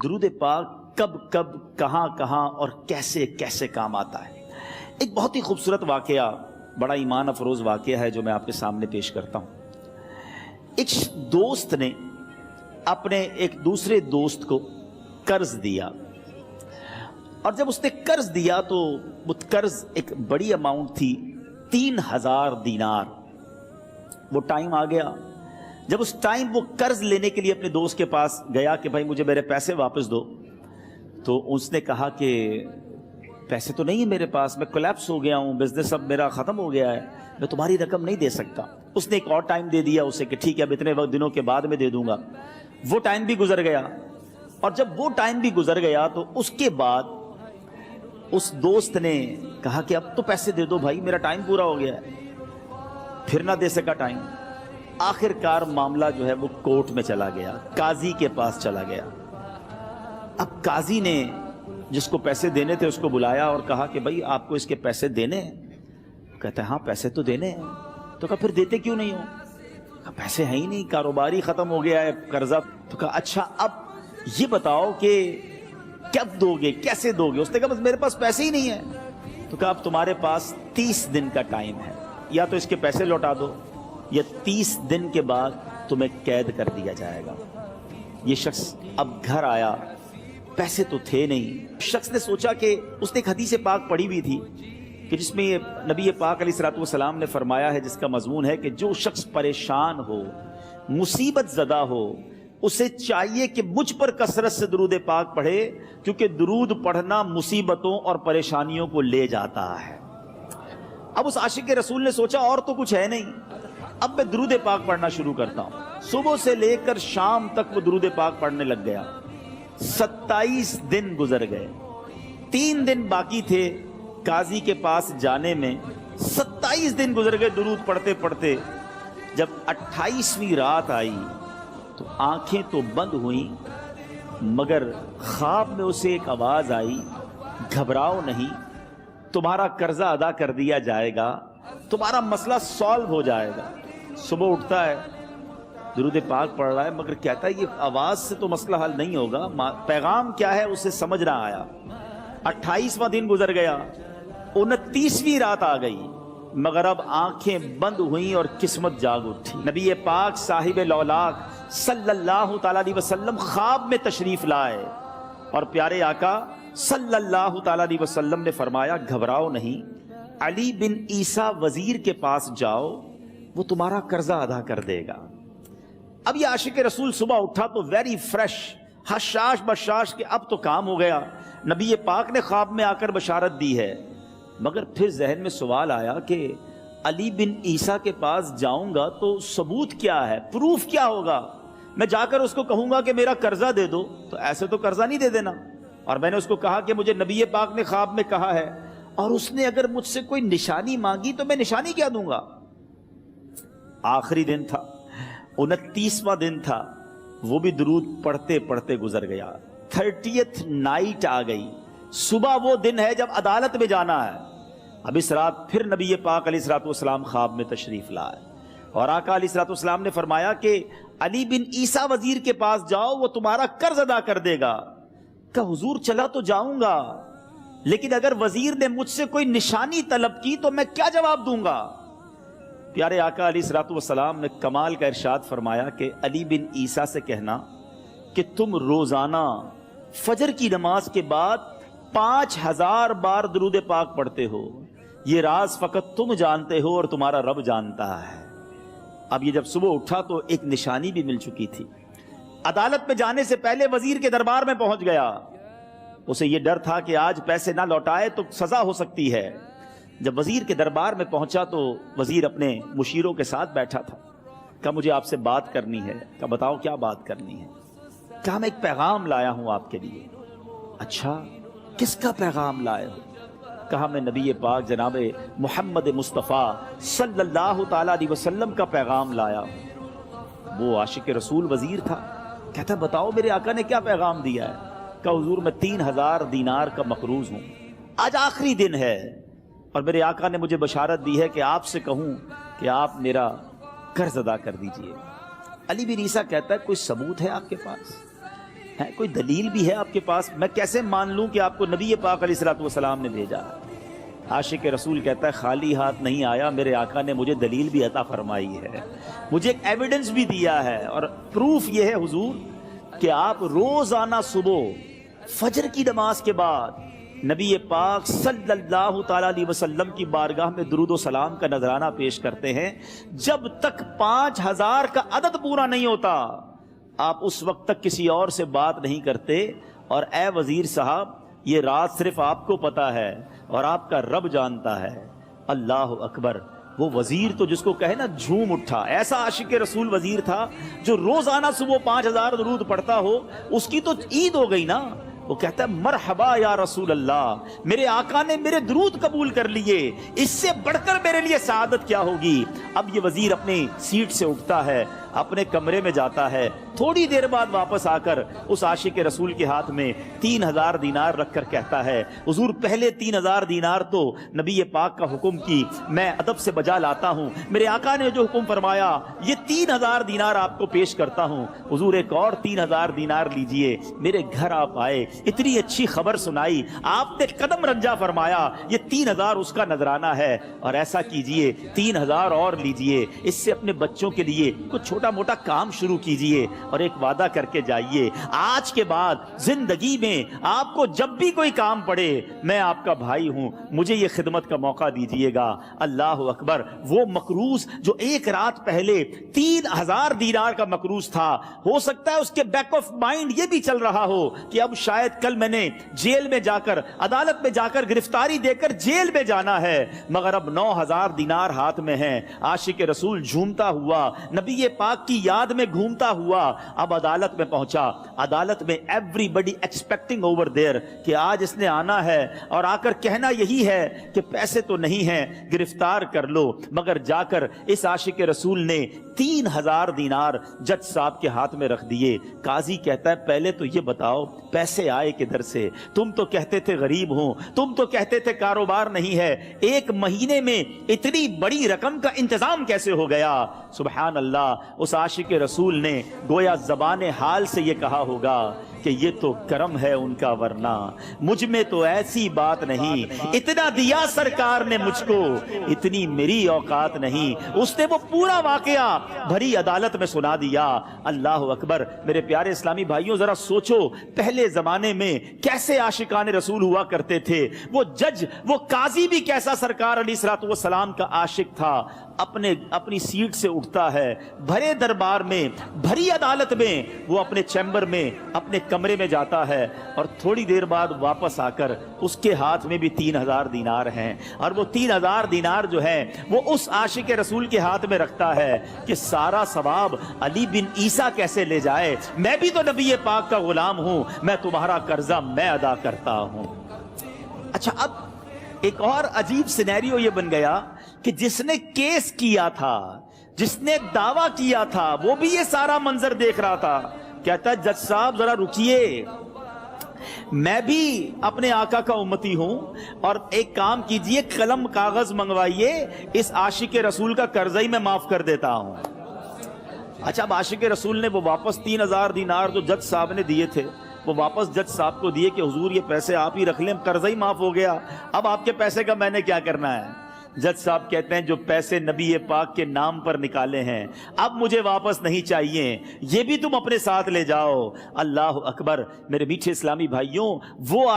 درود پاک کب کب کہاں کہاں اور کیسے کیسے کام آتا ہے۔ ایک بہت ہی خوبصورت واقعہ، بڑا ایمان افروز واقعہ ہے جو میں آپ کے سامنے پیش کرتا ہوں۔ ایک دوست نے اپنے ایک دوسرے دوست کو قرض دیا، اور جب اس نے قرض دیا تو وہ قرض ایک بڑی اماؤنٹ تھی، 3000 دینار۔ وہ ٹائم آ گیا جب اس ٹائم وہ قرض لینے کے لیے اپنے دوست کے پاس گیا کہ بھائی مجھے میرے پیسے واپس دو، تو اس نے کہا کہ پیسے تو نہیں ہے میرے پاس، میں کولیپس ہو گیا ہوں، بزنس اب میرا ختم ہو گیا ہے، میں تمہاری رقم نہیں دے سکتا۔ اس نے ایک اور ٹائم دے دیا اسے کہ ٹھیک ہے اب اتنے دنوں کے بعد میں دے دوں گا۔ وہ ٹائم بھی گزر گیا، اور جب وہ ٹائم بھی گزر گیا تو اس کے بعد اس دوست نے کہا کہ اب تو پیسے دے دو بھائی، میرا ٹائم پورا ہو گیا ہے۔ پھر نہ دے سکا ٹائم۔ آخر کار معاملہ جو ہے وہ کورٹ میں چلا گیا، قاضی کے پاس چلا گیا۔ اب قاضی نے جس کو پیسے دینے تھے اس کو بلایا اور کہا کہ بھائی آپ کو اس کے پیسے دینے ہیں؟ کہتا ہے ہاں پیسے تو دینے ہیں۔ تو کہا پھر دیتے کیوں نہیں ہو؟ کہا پیسے ہیں ہی نہیں، کاروباری ختم ہو گیا ہے، قرضہ۔ تو کہا اچھا اب یہ بتاؤ کہ کب دو گے، کیسے دو گے؟ اس نے کہا بس میرے پاس پیسے ہی نہیں ہیں۔ تو کہا اب تمہارے پاس 30 دن کا ٹائم ہے، یا تو اس کے پیسے لوٹا دو یا 30 دن کے بعد تمہیں قید کر دیا جائے گا۔ یہ شخص اب گھر آیا، پیسے تو تھے نہیں۔ شخص نے سوچا کہ اس نے ایک حدیث پاک پڑھی ہوئی تھی کہ جس میں نبی پاک علیہ الصلوۃ والسلام نے فرمایا ہے، جس کا مضمون ہے کہ جو شخص پریشان ہو، مصیبت زدہ ہو، اسے چاہیے کہ مجھ پر کثرت سے درود پاک پڑھے، کیونکہ درود پڑھنا مصیبتوں اور پریشانیوں کو لے جاتا ہے۔ اب اس عاشق رسول نے سوچا اور تو کچھ ہے نہیں، اب میں درود پاک پڑھنا شروع کرتا ہوں۔ صبح سے لے کر شام تک وہ درود پاک پڑھنے لگ گیا۔ 27 دن گزر گئے، 3 دن باقی تھے قاضی کے پاس جانے میں۔ 27 دن گزر گئے درود پڑھتے پڑھتے۔ جب 28ویں رات آئی تو آنکھیں تو بند ہوئیں، مگر خواب میں اسے ایک آواز آئی، گھبراؤ نہیں، تمہارا قرضہ ادا کر دیا جائے گا، تمہارا مسئلہ سالو ہو جائے گا۔ صبح اٹھتا ہے، درود پاک پڑھ رہا ہے، مگر کہتا ہے یہ آواز سے تو مسئلہ حل نہیں ہوگا، پیغام کیا ہے اسے سمجھ نہ آیا۔ 28واں دن گزر گیا، 29ویں رات آ گئی، مگر اب آنکھیں بند ہوئیں اور قسمت جاگ اٹھی۔ نبی پاک صاحب لولاک صلی اللہ تعالیٰ علیہ وسلم خواب میں تشریف لائے، اور پیارے آقا صلی اللہ تعالیٰ علیہ وسلم نے فرمایا گھبراؤ نہیں، علی بن عیسیٰ وزیر کے پاس جاؤ، وہ تمہارا قرضہ ادا کر دے گا۔ اب یہ عاشق رسول صبح اٹھا تو ویری فریش، حشاش بشاش کہ اب تو کام ہو گیا، نبی پاک نے خواب میں آ کر بشارت دی ہے۔ مگر پھر ذہن میں سوال آیا کہ علی بن عیسیٰ کے پاس جاؤں گا تو ثبوت کیا ہے، پروف کیا ہوگا؟ میں جا کر اس کو کہوں گا کہ میرا قرضہ دے دو تو ایسے تو قرضہ نہیں دے دینا، اور میں نے اس کو کہا کہ مجھے نبی پاک نے خواب میں کہا ہے، اور اس نے اگر مجھ سے کوئی نشانی مانگی تو میں نشانی کیا دوں گا؟ آخری دن تھا، 29واں دن تھا، وہ بھی درود پڑھتے پڑھتے گزر گیا۔ 30th نائٹ آ گئی، صبح وہ دن ہے جب عدالت میں جانا ہے۔ اب اس رات پھر نبی پاک علیہ الصلوۃ والسلام خواب میں تشریف لائے، اور آقا علیہ الصلوۃ والسلام نے فرمایا کہ علی بن عیسیٰ وزیر کے پاس جاؤ، وہ تمہارا قرض ادا کر دے گا۔ کہ حضور چلا تو جاؤں گا، لیکن اگر وزیر نے مجھ سے کوئی نشانی طلب کی تو میں کیا جواب دوں گا؟ پیارے آقا علیہ الصلوۃ والسلام نے کمال کا ارشاد فرمایا کہ علی بن عیسیٰ سے کہنا کہ تم روزانہ فجر کی نماز کے بعد 5000 بار درود پاک پڑھتے ہو، یہ راز فقط تم جانتے ہو اور تمہارا رب جانتا ہے۔ اب یہ جب صبح اٹھا تو ایک نشانی بھی مل چکی تھی۔ عدالت میں جانے سے پہلے وزیر کے دربار میں پہنچ گیا، اسے یہ ڈر تھا کہ آج پیسے نہ لوٹائے تو سزا ہو سکتی ہے۔ جب وزیر کے دربار میں پہنچا تو وزیر اپنے مشیروں کے ساتھ بیٹھا تھا۔ کہا مجھے آپ سے بات کرنی ہے۔ کہا بتاؤ کیا بات کرنی ہے؟ کہا میں ایک پیغام لایا ہوں آپ کے لیے۔ اچھا کس کا پیغام لائے ہو؟ کہا میں نبی پاک جناب محمد مصطفیٰ صلی اللہ تعالیٰ علیہ وسلم کا پیغام لایا ہوں۔ وہ عاشق رسول وزیر تھا، کہتا بتاؤ میرے آقا نے کیا پیغام دیا ہے؟ کہا حضور میں 3000 دینار کا مقروض ہوں، آج آخری دن ہے، اور میرے آقا نے مجھے بشارت دی ہے کہ آپ سے کہوں کہ آپ میرا قرض ادا کر دیجئے۔ علی بن عیسیٰ کہتا ہے کوئی ثبوت ہے آپ کے پاس؟ کوئی دلیل بھی ہے آپ کے پاس؟ میں کیسے مان لوں کہ آپ کو نبی پاک علیہ الصلوۃ والسلام نے بھیجا؟ عاشق رسول کہتا ہے خالی ہاتھ نہیں آیا، میرے آقا نے مجھے دلیل بھی عطا فرمائی ہے، مجھے ایک ایویڈنس بھی دیا ہے، اور پروف یہ ہے حضور کہ آپ روزانہ صبح فجر کی نماز کے بعد نبی پاک صلی اللہ تعالیٰ علیہ وسلم کی بارگاہ میں درود و سلام کا نذرانہ پیش کرتے ہیں۔ جب تک 5000 کا عدد پورا نہیں ہوتا آپ اس وقت تک کسی اور سے بات نہیں کرتے۔ اور اے وزیر صاحب، یہ راز صرف آپ کو پتا ہے اور آپ کا رب جانتا ہے۔ اللہ اکبر! وہ وزیر تو جس کو کہے نا جھوم اٹھا، ایسا عاشق رسول وزیر تھا جو روزانہ صبح 5000 درود پڑھتا ہو، اس کی تو عید ہو گئی نا۔ وہ کہتا ہے مرحبا یا رسول اللہ، میرے آقا نے میرے درود قبول کر لیے، اس سے بڑھ کر میرے لیے سعادت کیا ہوگی۔ اب یہ وزیر اپنی سیٹ سے اٹھتا ہے، اپنے کمرے میں جاتا ہے، تھوڑی دیر بعد واپس آ کر اس عاشق رسول کے ہاتھ میں 3000 دینار رکھ کر کہتا ہے حضور پہلے 3000 دینار تو نبی پاک کا حکم کی میں ادب سے بجا لاتا ہوں، میرے آقا نے جو حکم فرمایا یہ 3000 دینار آپ کو پیش کرتا ہوں، حضور ایک اور 3000 دینار لیجئے۔ میرے گھر آپ آئے، اتنی اچھی خبر سنائی، آپ نے قدم رنجا فرمایا، یہ 3000 اس کا نذرانہ ہے، اور ایسا کیجئے 3000 اور لیجئے، اس سے اپنے بچوں کے لیے کچھ چھوٹا موٹا کام شروع کیجئے، اور ایک وعدہ کر کے جائیے آج کے بعد زندگی میں آپ کو جب بھی کوئی کام پڑے میں آپ کا بھائی ہوں، مجھے یہ خدمت کا موقع دیجئے گا۔ اللہ اکبر! وہ مقروض جو ایک رات پہلے 3000 دینار کا مقروض تھا، ہو سکتا ہے اس کے بیک آف مائنڈ یہ بھی چل رہا ہو کہ اب شاید کل میں نے جیل میں جا کر، عدالت میں جا کر گرفتاری دے کر جیل میں جانا ہے، مگر اب 9000 دینار ہاتھ میں ہیں۔ عاشق رسول جھومتا ہوا نبی پاک کی یاد میں گھومتا ہوا اب عدالت میں پہنچا۔ عدالت میں everybody expecting over there کہ آج اس نے آنا ہے اور آ کر کہنا یہی ہے کہ پیسے تو نہیں ہیں، گرفتار کر لو، مگر جا کر اس عاشق رسول نے 3000 دینار جج صاحب کے ہاتھ میں رکھ دیے۔ قاضی کہتا ہے پہلے تو یہ بتاؤ پیسے آئے کدھر سے؟ تم تو کہتے تھے غریب ہوں، تم تو کہتے تھے کاروبار نہیں ہے، ایک مہینے میں اتنی بڑی رقم کا انتظام کیسے ہو گیا؟ سبحان اللہ! اس عاشق رسول نے گویا زبان حال سے یہ کہا ہوگا کہ یہ تو کرم ہے ان کا، ورنہ مجھ میں تو ایسی بات نہیں، اتنا دیا سرکار نے مجھ کو، اتنی میری اوقات نہیں۔ اس نے وہ پورا واقعہ بھری عدالت میں سنا دیا۔ اللہ اکبر! میرے پیارے اسلامی بھائیوں، ذرا سوچو پہلے زمانے میں کیسے عاشقان رسول ہوا کرتے تھے۔ وہ جج، وہ قاضی بھی کیسا سرکار علیہ الصلوۃ والسلام کا عاشق تھا۔ اپنی سیٹ سے اٹھتا ہے، بھرے دربار میں، بھری عدالت میں، وہ اپنے چیمبر میں، اپنے کمرے میں جاتا ہے، اور تھوڑی دیر بعد واپس آ کر اس کے ہاتھ میں بھی 3000 دینار ہیں، اور وہ 3000 دینار جو ہیں وہ اس عاشق رسول کے ہاتھ میں رکھتا ہے کہ سارا ثواب علی بن عیسیٰ کیسے لے جائے، میں بھی تو نبی پاک کا غلام ہوں، میں تمہارا قرضہ میں ادا کرتا ہوں۔ اچھا، اب ایک اور عجیب سینیریو یہ بن گیا کہ جس نے کیس کیا تھا، جس نے دعویٰ کیا تھا، وہ بھی یہ سارا منظر دیکھ رہا تھا۔ کہتا ہے جج صاحب ذرا رکیے، میں بھی اپنے آقا کا امتی ہوں، اور ایک کام کیجئے، قلم کاغذ منگوائیے، اس عاشق رسول کا قرضہ ہی میں معاف کر دیتا ہوں۔ اچھا، اب عاشق رسول نے وہ واپس 3000 دینار جو جج صاحب نے دیے تھے وہ واپس جج صاحب کو دیے کہ حضور یہ پیسے آپ ہی رکھ لیں، قرضہ ہی معاف ہو گیا، اب آپ کے پیسے کا میں نے کیا کرنا ہے؟ جج صاحب کہتے ہیں جو پیسے نبی پاک کے نام پر نکالے ہیں اب مجھے واپس نہیں چاہیے، یہ بھی تم اپنے ساتھ لے جاؤ۔ اللہ اکبر! میرے میٹھے اسلامی بھائیوں، وہ